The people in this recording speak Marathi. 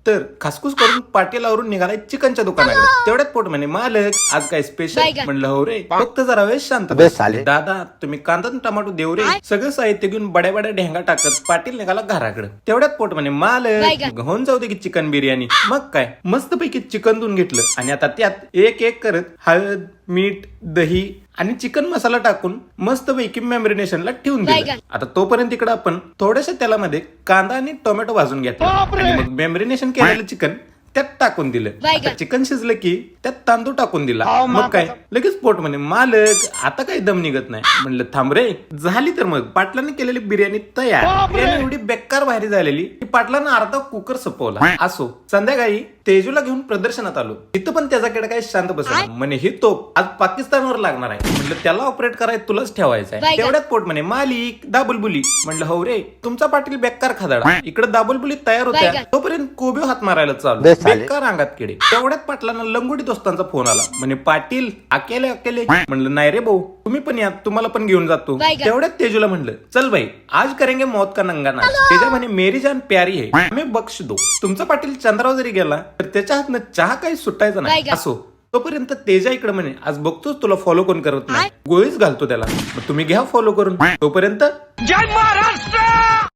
तर खासखुस करून पाटीलावरून निघालाय चिकनच्या दुकानाकडे. तेवढ्यात पोट म्हणे मालक आज काय स्पेशल. म्हणलं हो रे, फक्त जरा वेळ शांत बस. दादा तुम्ही कांदा आणि टमाटो देऊ रे. सगळं साहित्य घेऊन बड्या बड्या ढेंगा टाकत पाटील निघाला घराकडे. तेवढ्यात पोट म्हणे मालक होऊन जाऊ दे की चिकन बिर्याणी. मग काय मस्त पैकी चिकन धुवून घेतलं आणि आता त्यात एक एक करत हळद, मीठ, दही आणि चिकन मसाला टाकून मस्त पैकी मॅरिनेशनला ठेवून दिलं. आता तोपर्यंत इकडे आपण थोड्याशा तेलामध्ये कांदा आणि टोमॅटो भाजून घेतला आणि मग मॅरिनेशन केलेलं चिकन त्यात टाकून दिलं. आता चिकन शिजलं की त्यात तांदूळ टाकून दिला. मग काय लगेच पोट म्हणे मालक आता काही दम निघत नाही. म्हणलं थांब रे, झाली तर मग पाटलाने केलेली बिर्याणी तयार. बिर्याणी एवढी बेकार भारी झालेली की पाटलानं अर्धा कुकर सपवला. असो संध्याकाळी तेजूला घेऊन प्रदर्शनात आलो. तिथं पण त्याच्याकडे काही शांत बसला. म्हणे ही तोप आज पाकिस्तानवर लागणार आहे. म्हणलं त्याला ऑपरेट करायला तुलाच ठेवायचं आहे. तेवढ्यात पोट म्हणे मालिक दाबुलबुली. म्हणलं हो रे, तुमचा पाटील बेकार खादाडा. इकडे दाबुलबुली तयार होत्या तोपर्यंत कोबी हात मारायला चालू. बेकार अंगात किडे. तेवढ्यात पाटलांना लंगोटी दोस्तांचा फोन आला. म्हणे पाटील अकेले अकेले. म्हणलं नाही रे भाऊ, तुम्ही पण या, तुम्हाला पण घेऊन जातो. तेवढ्यात तेजूला म्हणलं चल भाई आज करेंगे मौत का नंगा नाच. तेजा म्हणे मेरी जान प्यारी है, आम्ही बख्श दो. तुमचा पाटील चंद्रावर जरी गेला तर त्याच्या हातनं चहा काही सुटायचा नाही. असो तोपर्यंत तेजा इकडे म्हणे आज बघतोच तुला फॉलो कोण करत नाही, गोळीच घालतो त्याला. मग तुम्ही घ्या फॉलो करून. तोपर्यंत जय महाराष्ट्र.